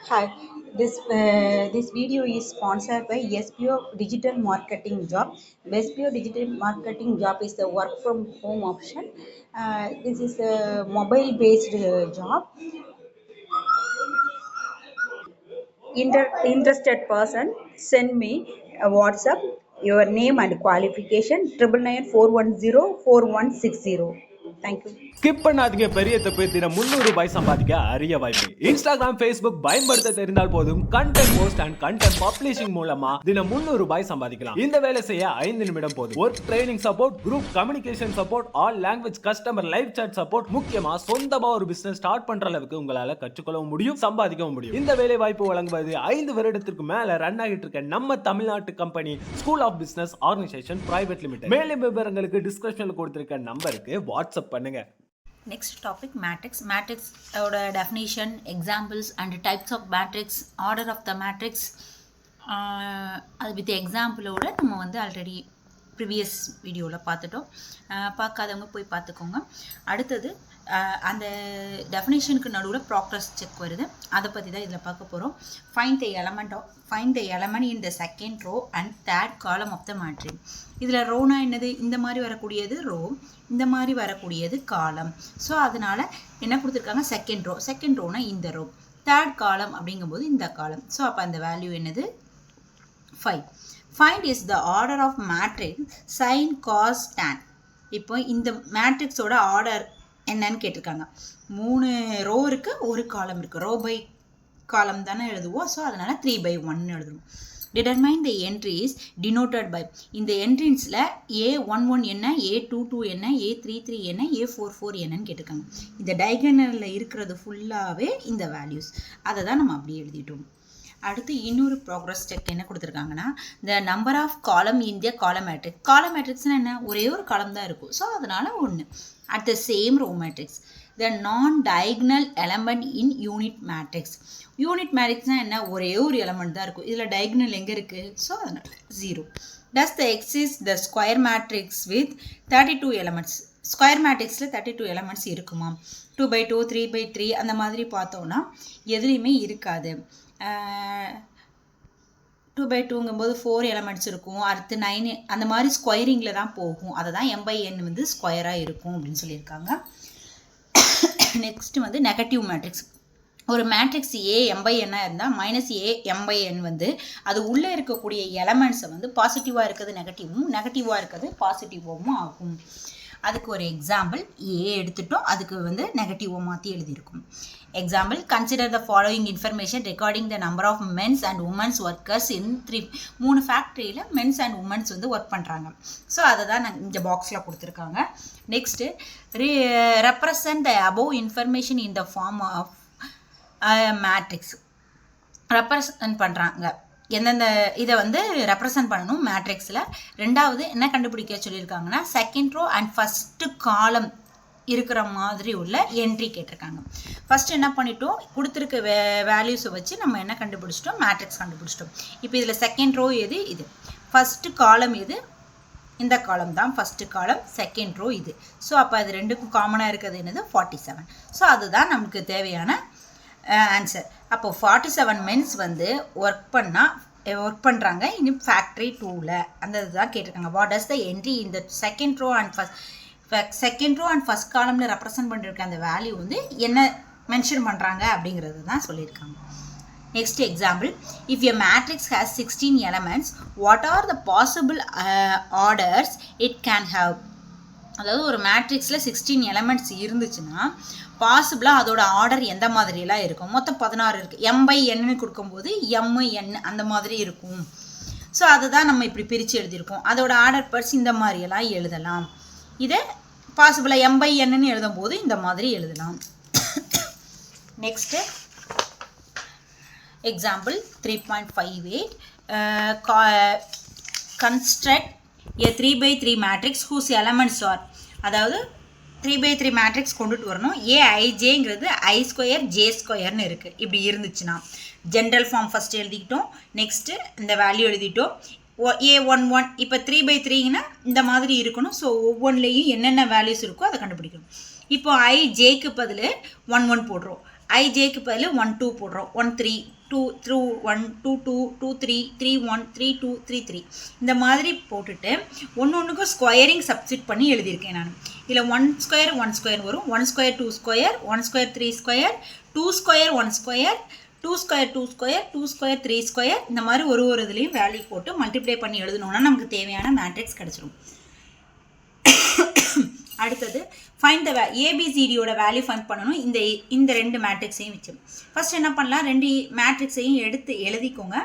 Hi, this video is sponsored by SPO Digital Marketing Job. SPO Digital Marketing Job is the work from home option. This is a mobile based job. Interested person, send me a WhatsApp your name and qualification 9994104160. Thank you. Skip பண்ணாதீங்க. பெரிய தப்பு. தினம் ₹300 சம்பாதிக்க அரிய வாய்ப்பு. Instagram, Facebook பயன்படுத்த தெரிந்தால் போதும். Content post and content publishing மூலமா தினம் ₹300 சம்பாதிக்கலாம். இந்த வேலை செய்ய 5 நிமிடம் போதும். Work training support, group communication support, all language customer live chat support, முக்கியமா சொந்தமா ஒரு பிசினஸ் ஸ்டார்ட் பண்ற அளவுக்கு உங்களால கற்றுக்கொள்ளவும் முடியும், சம்பாதிக்கவும் முடியும். இந்த வேலை வாய்ப்பு வழங்குவது 5 வருடத்திற்கு மேல ரன் ஆகிட்டு இருக்க நம்ம தமிழ்நாட்டு company school of business organisation private limited. மேலும் விவரங்களுக்கு டிஸ்கிரிப்ஷன்ல கொடுத்திருக்க நம்பருக்கு வாட்ஸ்அப் பண்ணுங்க. Next topic, matrix. Matrix definition, examples and types of matrix, order of the matrix. With the example நம்ம வந்து ஆல்ரெடி ப்ரீவியஸ் வீடியோவில் பார்த்துட்டோம். பார்க்காதவங்க போய் பார்த்துக்கோங்க. அடுத்தது அந்த டெஃபினேஷனுக்கு நடுவில் ப்ராக்ரஸ் செக் வருது, அதை பற்றி தான் இதில் பார்க்க போகிறோம். Find the element in the second row and third column of the matrix. இதில் ரோனா என்னது? இந்த மாதிரி வரக்கூடியது ரோ, இந்த மாதிரி வரக்கூடியது காலம். ஸோ அதனால் என்ன கொடுத்துருக்காங்க? செகண்ட் ரோனா இந்த ரோ, தேர்ட் காலம் அப்படிங்கும்போது இந்த காலம். ஸோ அப்போ அந்த வேல்யூ என்னது? 5. Find is the order of matrix sin cos tan. இப்போ இந்த மேட்ரிக்ஸோட ஆர்டர் என்னன்னு கேட்டிருக்காங்க. 3 ரோ இருக்குது, ஒரு காலம் இருக்குது. ரோ பை காலம் தானே எழுதுவோம். ஸோ அதனால் 3/1 எழுதுவோம். Determine the entries denoted by. இந்த என்ட்ரின்ஸில் A11 என்ன, A22 என்ன, A33 என்ன, A44 என்னன்னு கேட்டிருக்காங்க. இந்த டயகனலில் இருக்கிறது ஃபுல்லாகவே இந்த வேல்யூஸ், அதை தான் நம்ம அப்படியே எழுதிட்டோம். அடுத்து இன்னொரு ப்ராக்ரஸ் செக் என்ன கொடுத்துருக்காங்கன்னா, த நம்பர் ஆஃப் காலம் இன் த காலம் மேட்ரிக்ஸ். காலம் மேட்ரிக்ஸ்னால் என்ன? ஒரே ஒரு காலம் தான் இருக்கும். ஸோ அதனால் 1. At the same row matrix. The non diagonal element in unit matrix. Unit மேட்ரிக்ஸ்னால் என்ன? ஒரே ஒரு எலமெண்ட் தான் இருக்கும். இதில் டயக்னல் எங்கே இருக்குது? ஸோ அதனால் 0. Does the exist the square matrix with 32 elements. Square மேட்ரிக்ஸில் 32 எலமெண்ட்ஸ் இருக்குமா? 2/2, 3/3 அந்த மாதிரி பார்த்தோன்னா எதுலேயுமே இருக்காது. 2/2ங்கும்போது 4 எலமெண்ட்ஸ் இருக்கும், அடுத்து 9 அந்த மாதிரி ஸ்கொயரிங்கில் தான் போகும். அதை தான் m/n வந்து ஸ்கொயராக இருக்கும் அப்படின்னு சொல்லியிருக்காங்க. நெக்ஸ்ட் வந்து நெகட்டிவ் மேட்ரிக்ஸ். ஒரு மேட்ரிக்ஸ் A m/n இருந்தால் -A m/n வந்து அது உள்ளே இருக்கக்கூடிய எலமெண்ட்ஸை வந்து பாசிட்டிவாக இருக்கிறது நெகட்டிவும், நெகட்டிவாக இருக்கிறது பாசிட்டிவாகவும் ஆகும். அதுக்கு ஒரு எக்ஸாம்பிள் A எடுத்துட்டோம், அதுக்கு வந்து நெகட்டிவாக மாற்றி எழுதியிருக்கும். Example, consider the following information recording the number of mens and womens workers in 3 ஃபேக்ட்ரியில் மென்ஸ் அண்ட் உமன்ஸ் வந்து ஒர்க் பண்ணுறாங்க. ஸோ அதை தான் நாங்கள் இந்த பாக்ஸில் கொடுத்துருக்காங்க. Next represent the above information in the form of matrix. Represent பண்ணுறாங்க, எந்தெந்த இதை வந்து ரெப்ரசன்ட் பண்ணணும் மேட்ரிக்ஸில். ரெண்டாவது என்ன கண்டுபிடிக்க சொல்லியிருக்காங்கன்னா, செகண்ட் ரோ அண்ட் ஃபஸ்ட்டு காலம் இருக்கிற மாதிரி உள்ள என்ட்ரி கேட்டிருக்காங்க. ஃபஸ்ட்டு என்ன பண்ணிட்டோம்? கொடுத்துருக்க வேல்யூஸை வச்சு நம்ம என்ன கண்டுபிடிச்சிட்டோம்? மேட்ரிக்ஸ் கண்டுபிடிச்சிட்டோம். இப்போ இதில் செகண்ட் ரோ எது? இது. ஃபஸ்ட்டு காலம் எது? இந்த காலம் தான் ஃபஸ்ட்டு காலம். செகண்ட் ரோ இது. ஸோ அப்போ அது ரெண்டுக்கும் காமனாக இருக்கிறது என்னது? 47. ஸோ அதுதான் நமக்கு தேவையான ஆன்சர். அப்போ 47 மென்ஸ் வந்து ஒர்க் பண்ணுறாங்க இன்னும் ஃபேக்ட்ரி 2ல். அந்த இதுதான் கேட்டிருக்காங்க. வாட் டஸ் த என்ட்ரி இந்த செகண்ட் ரோ அண்ட் ஃபஸ்ட் காலமில் ரெப்ரசன்ட் பண்ணியிருக்க அந்த வேல்யூ வந்து என்ன மென்ஷன் பண்ணுறாங்க அப்படிங்கிறது தான் சொல்லியிருக்காங்க. Next example, if a matrix has 16 elements, what are the possible orders it can have. அதாவது ஒரு மேட்ரிக்ஸில் 16 எலமெண்ட்ஸ் இருந்துச்சுன்னா பாசிபிளாக அதோட ஆர்டர் எந்த மாதிரியெல்லாம் இருக்கும்? மொத்தம் 16 இருக்குது. m/n கொடுக்கும்போது m/n அந்த மாதிரி இருக்கும். ஸோ அதுதான் நம்ம இப்படி பிரித்து எழுதியிருக்கோம். அதோட ஆர்டர் பர்ஸ் இந்த மாதிரியெல்லாம் எழுதலாம். இதை பாசிபிளாக m/n எழுதும் போது இந்த மாதிரி எழுதலாம். Next example 3.58, construct a 3/3 matrix whose elements are. அதாவது 3/3 மேட்ரிக்ஸ் கொண்டுட்டு வரணும். AIJங்கிறது I² J² இருக்குது. இப்படி இருந்துச்சுன்னா ஜென்ரல் ஃபார்ம் ஃபஸ்ட்டு எழுதிக்கிட்டோம். நெக்ஸ்ட்டு இந்த வேல்யூ எழுதிட்டோம். A11 இப்போ 3/3ங்கன்னா இந்த மாதிரி இருக்கணும். ஸோ ஒவ்வொன்றுலேயும் என்னென்ன வேல்யூஸ் இருக்கோ அதை கண்டுபிடிக்கணும். இப்போ IJக்கு பதில் 11 போடுறோம். ஐஜேக்கு பதில் 1 2 போடுறோம், 1 3 2 2 1 2 2 2 3 3 1 3 2 3 3 இந்த மாதிரி போட்டுட்டு ஒன்றுக்கும் ஸ்கொயரிங் சப்ஸ்டிட் பண்ணி எழுதியிருக்கேன் நான். இதில் 1 ஸ்கொயர் 1 ஸ்கொயர் வரும், 1 square 2 square, 1 square 3 square, 2 square 1 square, 2 square 2 square, 2 square 3 square, இந்த மாதிரி ஒரு இதுலேயும் வேல்யூ போட்டு மல்டிப்ளை பண்ணி எழுதணும்னா நமக்கு தேவையான மேட்ரிக்ஸ் கிடச்சிரும். அடுத்தது ஃபைண்ட் த ஏபிசிடியோட வேல்யூ ஃபைண்ட் பண்ணணும். இந்த ரெண்டு மேட்ரிக்ஸையும் வச்சு ஃபர்ஸ்ட் என்ன பண்ணலாம், ரெண்டு மேட்ரிக்ஸையும் எடுத்து எழுதிக்கோங்க.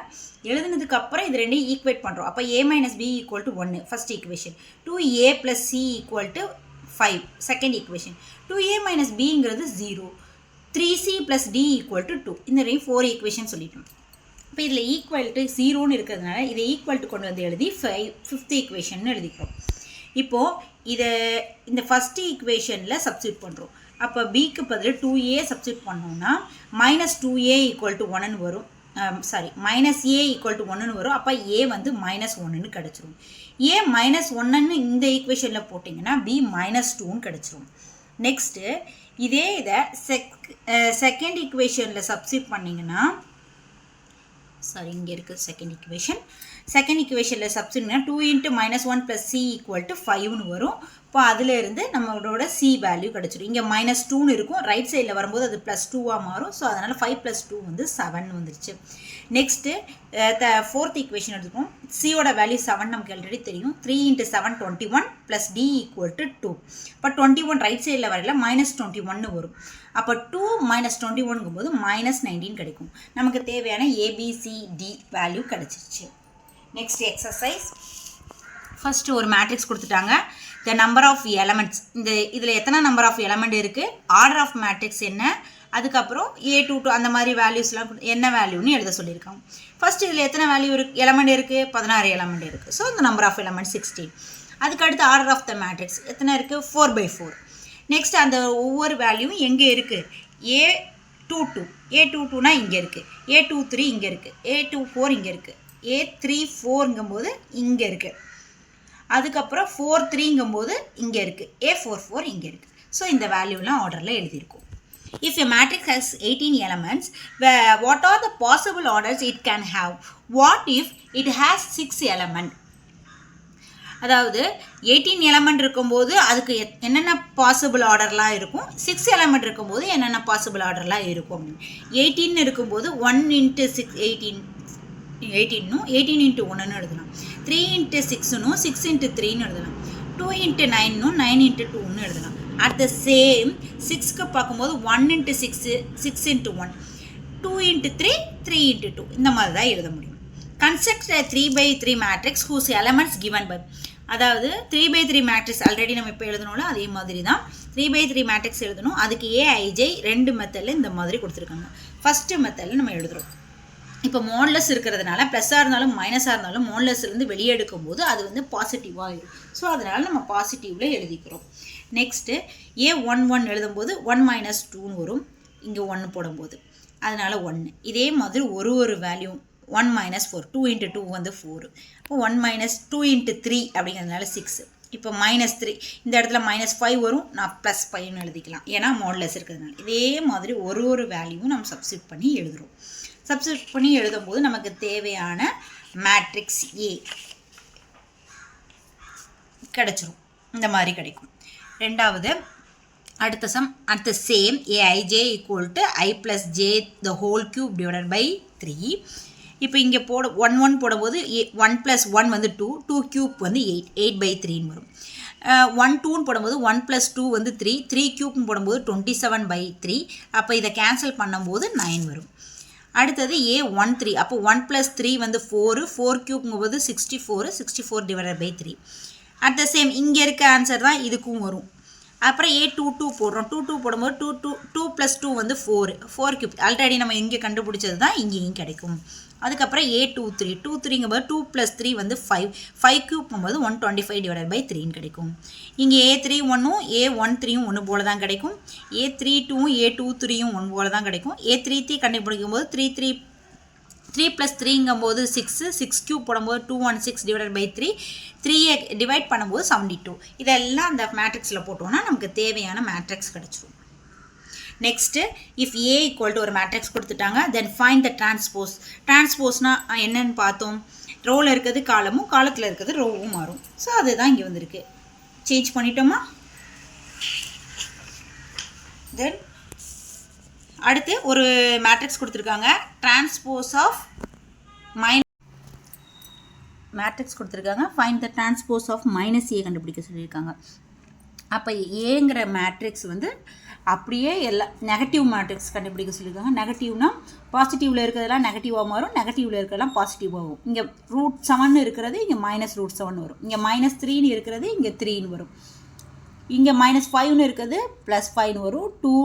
எழுதுனதுக்கப்புறம் இது ரெண்டையும் ஈக்குவேட் பண்ணுறோம். அப்போ a minus B equal to 1 first equation, 2a plus C equal to 5 second equation, 2a minus பிங்கிறது 0, 3c plus D equal to 2 இந்த 4 ஈக்குவேஷன் சொல்லிட்டோம். இப்போ இதில் ஈக்குவல் டு 0ன்னு இருக்கிறதுனால இதை ஈக்குவல் டு கொண்டு வந்து எழுதி ஃபிஃப்த் ஈக்குவேஷன் எழுதிக்கிறோம். இப்போது இதை இந்த ஃபஸ்ட்டு ஈக்குவேஷனில் சப்ஸ்டியூட் பண்ணுறோம். அப்போ பிக்கு பதில் 2a சப்ஸ்டியூட் பண்ணோம்னா மைனஸ் 2a ஈக்குவல் டு 1ன்னு வரும், sorry minus a equal to 1ன்னு வரும். அப்போ a வந்து மைனஸ் 1ன்னு கிடச்சிரும். a மைனஸ் 1ன்னு இந்த ஈக்குவேஷனில் போட்டிங்கன்னா b மைனஸ் 2ன்னு கிடச்சிரும். நெக்ஸ்ட்டு இதை செகண்ட் ஈக்குவேஷனில் சப்ஸ்டியூட் பண்ணிங்கன்னா, சாரி இங்கே இருக்குது செகண்ட் ஈக்குவேஷனில் சப்ஸ்டியூட்னா 2 × -1 + c = 5ன்னு வரும். இப்போ அதிலிருந்து நம்மளோட c வேல்யூ கிடச்சிடும். இங்கே -2ன்னு இருக்கும், ரைட் சைடில் வரும்போது அது +2ஆக மாறும். ஸோ அதனால் 5 + 2 வந்து 7 வந்துருச்சு. நெக்ஸ்ட்டு ஃபோர்த் ஈக்குவேஷன் எடுத்துப்போம். சியோட வேல்யூ 7 நமக்கு ஆல்ரெடி தெரியும். 3 × 7 21 + d = 2. இப்போ 21 ரைட் சைடில் வரல -21 வரும். அப்போ 2 - 21ங்கும்போது -19 கிடைக்கும். நமக்கு தேவையான ABCD வேல்யூ கிடச்சிருச்சு. நெக்ஸ்ட் எக்ஸசைஸ், ஃபஸ்ட்டு ஒரு மேட்ரிக்ஸ் கொடுத்துட்டாங்க. த நம்பர் ஆஃப் எலமெண்ட்ஸ், இதில் எத்தனை நம்பர் ஆஃப் எலமெண்ட் இருக்குது, ஆர்டர் ஆஃப் மேட்ரிக்ஸ் என்ன, அதுக்கப்புறம் A22 அந்த மாதிரி வேல்யூஸ்லாம் என்ன வேல்யூன்னு எழுத சொல்லியிருக்காங்க. ஃபஸ்ட் இதில் எத்தனை வேல்யூ எலமெண்ட் இருக்குது, 16 எலமெண்ட் இருக்குது. ஸோ இந்த நம்பர் ஆஃப் எலமெண்ட் 16. அதுக்கடுத்து ஆர்டர் ஆஃப் த மேட்ரிக்ஸ் எத்தனை இருக்குது, 4/4. நெக்ஸ்ட் அந்த ஒவ்வொரு வேல்யூவும் எங்கே இருக்குது, A22னா இங்கே இருக்குது, A23 இங்கே இருக்குது, A24 இங்கே இருக்குது, A34ங்கும்போது இங்கே இருக்குது, அதுக்கப்புறம் 43ங்கும்போது இங்கே இருக்குது, A44 இங்கே இருக்குது. ஸோ இந்த வேல்யூலாம் ஆர்டரில் எழுதியிருக்கும். If a matrix has 18 elements, what are the possible orders it can have? What if it has 6 elements? அதாவது 18 எலமெண்ட் இருக்கும்போது அதுக்கு என்னென்ன பாசிபிள் ஆர்டர்லாம் இருக்கும், 6 எலமெண்ட் இருக்கும்போது என்னென்ன பாசிபிள் ஆர்டர்லாம் இருக்கும். 18 இருக்கும்போது 1 × 6 18னும் 18 × 1ன்னு எழுதலாம், 3 × 6னும் 6 × 3ன்னு எழுதலாம், 2 × 9னும் 9 × 2ன்னு எழுதலாம். அட் த சேம் 6க்கு பார்க்கும்போது 1 × 6 6 × 1, 2 × 3 3 × 2 இந்த மாதிரி தான் எழுத முடியும். Construct a 3/3 matrix whose elements given by, அதாவது 3/3 மேட்ரிக்ஸ் ஆல்ரெடி நம்ம இப்போ எழுதணும்ல அதே மாதிரி தான் 3/3 மேட்ரிக்ஸ் எழுதணும். அதுக்கு AIJ 2 மெத்தடில் இந்த மாதிரி கொடுத்துருக்காங்க. ஃபஸ்ட்டு மெத்தடில் நம்ம எழுதுகிறோம். இப்போ மோட்லஸ் இருக்கிறதுனால ப்ளஸ்ஸாக இருந்தாலும் மைனஸாக இருந்தாலும் மோட்லஸ்லேருந்து வெளியே எடுக்கும்போது அது வந்து பாசிட்டிவாக ஆகிடும். ஸோ அதனால் நம்ம பாசிட்டிவில் எழுதிக்கிறோம். நெக்ஸ்ட்டு A11 எழுதும்போது 1 - 2ன்னு வரும், இங்கே 1 போடும்போது அதனால் 1. இதே மாதிரி ஒரு வேல்யூ 1 - 4, 2 × 2 வந்து 4, இப்போ 1 - 2 × 3 அப்படிங்கிறதுனால 6. இப்போ -3 இந்த இடத்துல -5 வரும், நான் +5ன்னு எழுதிக்கலாம், ஏன்னா மோட்லஸ் இருக்கிறதுனால. இதே மாதிரி ஒரு வேல்யூவும் நம்ம சப்ஸ்டியூட் பண்ணி எழுதுகிறோம். சப்ஸ்டியூட் பண்ணி எழுதும்போது நமக்கு தேவையான மேட்ரிக்ஸ் A கிடச்சிரும், இந்த மாதிரி கிடைக்கும். ரெண்டாவது அடுத்த sum, at the same AIJ = I + j the whole cube divided by 3. இப்போ இங்கே 1 போடும்போது 1 + 1 வந்து 2, 2 cube வந்து 8/3ன்னு வரும். 1 2ன்னு போடும்போது 1 + 2 வந்து 3, 3 cube போடும்போது 27/3. அப்போ இதை கேன்சல் பண்ணும்போது 9 வரும். அடுத்தது A13, அப்போ 1 + 3 வந்து 4, 4 cube 64, 64/3. அட் த சேம் இங்கே இருக்க ஆன்சர் தான் இதுக்கும் வரும். அப்புறம் A22 போடுறோம். 22 போடும்போது 2 + 2 வந்து 4, 4 cube ஆல்ரெடி நம்ம இங்கே கண்டுபிடிச்சது தான் இங்கேயும் கிடைக்கும். அதுக்கப்புறம் A23, 23ங்கும்போது 2 + 3 வந்து 5, 5 cube போகும்போது 125/3ன்னு கிடைக்கும். இங்கே A31ம் A13யும் 1 போல தான் கிடைக்கும், A32ம் A23யும் 1 போல தான் கிடைக்கும். A33 கண்டுபிடிக்கும் போது 3 + 3ங்கும்போது 6, 6 cube போடும்போது 216/3, 3ஐ டிவைட் பண்ணும்போது 72. இதெல்லாம் அந்த மேட்ரிக்ஸில் போட்டோம்னா நமக்கு தேவையான மேட்ரிக்ஸ் கிடச்சிடும். Next if A equal to ஒரு மேட்ரிக்ஸ் கொடுத்துட்டாங்க, தென் ஃபைண்ட் த டிரான்ஸ்போஸ். டிரான்ஸ்போஸ்னால் என்னன்னு பார்த்தோம், ரோவில் இருக்கிறது காலமும் காலத்தில் இருக்கிறது ரோவும் மாறும். ஸோ அதுதான் இங்கே வந்திருக்கு. சேஞ்ச் பண்ணிட்டோமா? தென் அடுத்து ஒரு மேட்ரிக்ஸ் கொடுத்துருக்காங்க, டிரான்ஸ்போஸ் ஆஃப் மேட்ரிக்ஸ் கொடுத்துருக்காங்க, find the transpose of minus A கண்டுபிடிக்க சொல்லியிருக்காங்க. அப்போ ஏங்கிற மேட்ரிக்ஸ் வந்து அப்படியே எல்லா நெகட்டிவ் மேட்ரிக்ஸ் கண்டுபிடிக்க சொல்லியிருக்காங்க. நெகட்டிவ்னா பாசிட்டிவில் இருக்கிறதெல்லாம் நெகட்டிவாக மாறும், நெகட்டிவில் இருக்கிறதெல்லாம் பாசிட்டிவாகும். இங்கே √7 இருக்கிறது இங்கே -√7 வரும், இங்கே -3 இருக்கிறது இங்கே 3 வரும், இங்கே -5 இருக்கிறது +5 வரும், 2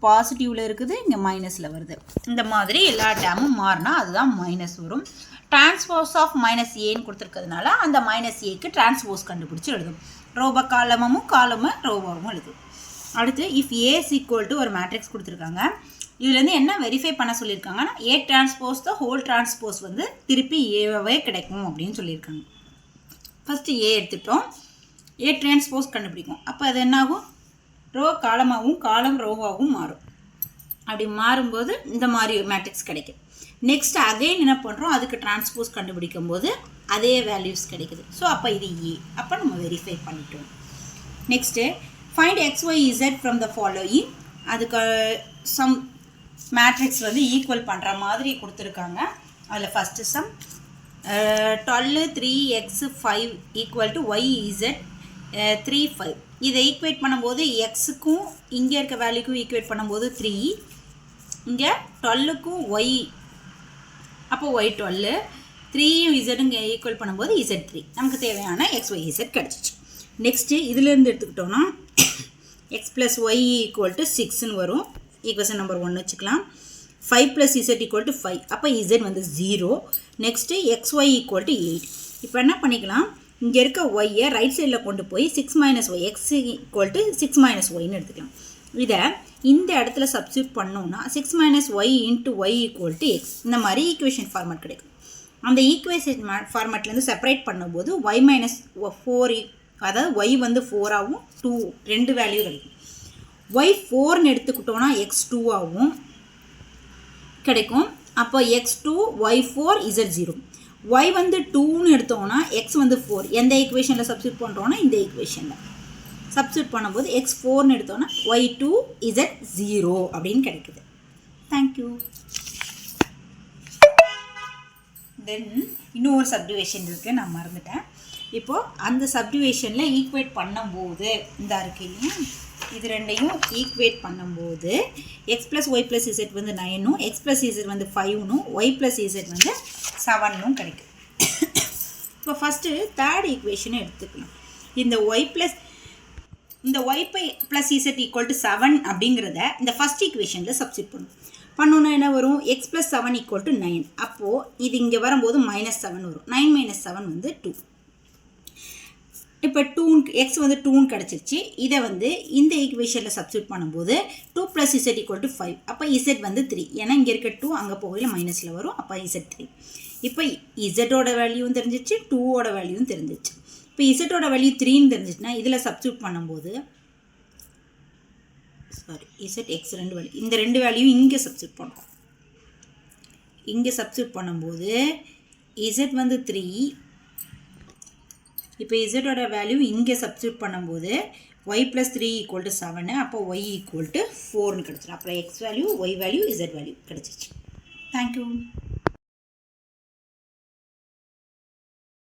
பாசிட்டிவில் இருக்குது இங்கே மைனஸில் வருது. இந்த மாதிரி எல்லா டேமும் மாறினா அதுதான் மைனஸ் வரும். டிரான்ஸ்போஸ் ஆஃப் -ஏன்னு கொடுத்துருக்கிறதுனால அந்த -ஏக்கு டிரான்ஸ்போஸ் கண்டுபிடிச்சி எழுதும். ரோபா காலமும் ரோபாவும் எழுதும். அடுத்து if A is equal to ஒரு மேட்ரிக்ஸ் கொடுத்துருக்காங்க. இதுலேருந்து என்ன வெரிஃபை பண்ண சொல்லியிருக்காங்கன்னா, ஏ டிரான்ஸ்போஸ் த ஹோல் டிரான்ஸ்போஸ் வந்து திருப்பி ஏவே கிடைக்கும் அப்படின்னு சொல்லியிருக்காங்க. ஃபஸ்ட்டு ஏ எடுத்துட்டோம், ஏ டிரான்ஸ்போஸ் கண்டுபிடிக்கும். அப்போ அது என்னாகும், ரோ காலமாகவும் காலம் ரோவாகவும் மாறும். அப்படி மாறும்போது இந்த மாதிரி மேட்ரிக்ஸ் கிடைக்கும். நெக்ஸ்ட் அகைன் என்ன பண்ணுறோம், அதுக்கு டிரான்ஸ்போஸ் கண்டுபிடிக்கும் போது அதே வேல்யூஸ் கிடைக்குது. ஸோ அப்போ இது ஏ, அப்போ நம்ம வெரிஃபை பண்ணிட்டோம். Next find XYZ from the following. அதுக்கு சம் மேட்ரிக்ஸ் வந்து ஈக்குவல் பண்ணுற மாதிரி கொடுத்துருக்காங்க. அதில் first some 12 3x 5 equal to YZ 3 5. இதை ஈக்குவேட் பண்ணும்போது எக்ஸுக்கும் இங்கே இருக்க வேல்யூக்கும் ஈக்குவேட் பண்ணும்போது 3, இங்கே 12க்கும் Y, அப்போ Y 12, 3யும் இசட்டுங்க ஈக்குவல் பண்ணும்போது Z3. நமக்கு தேவையான XYZ கிடச்சிச்சு. நெக்ஸ்ட்டு இதிலேருந்து எடுத்துக்கிட்டோன்னா x + y = 6ன்னு வரும். ஈக்குவேஷன் நம்பர் 1 வச்சுக்கலாம். 5 + z = 5. அப்போ z வந்து 0. Next xy = 8. இப்போ என்ன பண்ணிக்கலாம், இங்கே இருக்க ஒய்யை ரைட் சைடில் கொண்டு போய் 6 - y, x = 6 - yன்னு எடுத்துக்கலாம். இதை இந்த இடத்துல சப்ஸ்டியூட் பண்ணோம்னா 6 - y × y = x. இந்த மாதிரி ஈக்குவேஷன் ஃபார்மேட் கிடைக்கும். அந்த ஈக்குவேஷன் ஃபார்மேட்லேருந்து செப்பரேட் பண்ணும்போது y - 4, அதாவது y வந்து 4ஆகவும் 2 2 வேல்யூ கிடைக்கும். y 4ன்னு எடுத்துக்கிட்டோன்னா x 2ஆகவும் கிடைக்கும். அப்போ x2 y4 z0. y வந்து 2ன்னு எடுத்தோன்னா x வந்து 4. எந்த ஈக்குவேஷனில் சப்ஸ்டியூட் பண்ணுறோன்னா இந்த ஈக்குவேஷனில் சப்ஸ்டியூட் பண்ணும்போது x 4ன்னு எடுத்தோன்னா y2 z0 அப்படின்னு கிடைக்குது. தேங்க்யூ. தென் இன்னொரு சப்டிவிஷன் இருக்குது, நான் மறந்துட்டேன். இப்போது அந்த சப்டிவிஷனில் ஈக்குவேட் பண்ணும்போது இந்த இருக்கு இல்லையா, இது ரெண்டையும் ஈக்குவேட் பண்ணும்போது x + y + z வந்து 9னும் x + z வந்து 5னும் y + z வந்து 7னும் கிடைக்கும். இப்போ ஃபஸ்ட்டு தேர்ட் ஈக்குவேஷனை எடுத்துக்கலாம். இந்த y + z = 7 அப்படிங்கிறத இந்த ஃபஸ்ட் ஈக்குவேஷனில் சப்ஸ்டியூட் பண்ணோன்னா என்ன வரும், x + 7 = 9. அப்போது இது இங்கே வரும்போது -7 வரும். 9 - 7 வந்து 2. இப்போ 2 x வந்து 2ன்னு கிடச்சிருச்சு. இதை வந்து இந்த ஈக்குவேஷனில் சப்ஸ்டியூட் பண்ணும்போது 2 + z = 5. அப்போ z வந்து 3. ஏன்னா இங்கே இருக்க 2 அங்கே போகையில் மைனஸில் வரும். அப்போ z 3. இப்போ z-ஓட வேல்யூவும் தெரிஞ்சிச்சு, 2ஓட வேல்யூவும் தெரிஞ்சிச்சு. இப்போ z-ஓட வேல்யூ 3ன்னு தெரிஞ்சிச்சுன்னா இதில் சப்ஸ்டியூட் பண்ணும்போது x 2 வேல்யூ, இந்த 2 வேல்யூ இங்கே சப்ஸ்டியூட் பண்ணுறோம். இங்கே சப்ஸ்டியூட் பண்ணும்போது z வந்து 3. இப்போ z-ஓட வேல்யூ இங்கே சப்ஸ்டியூட் பண்ணும்போது y + 3 = 7. அப்போ y = 4ன்னு கிடச்சிடும். அப்புறம் x value, y value, z value கிடச்சிருச்சு. தேங்க்யூ.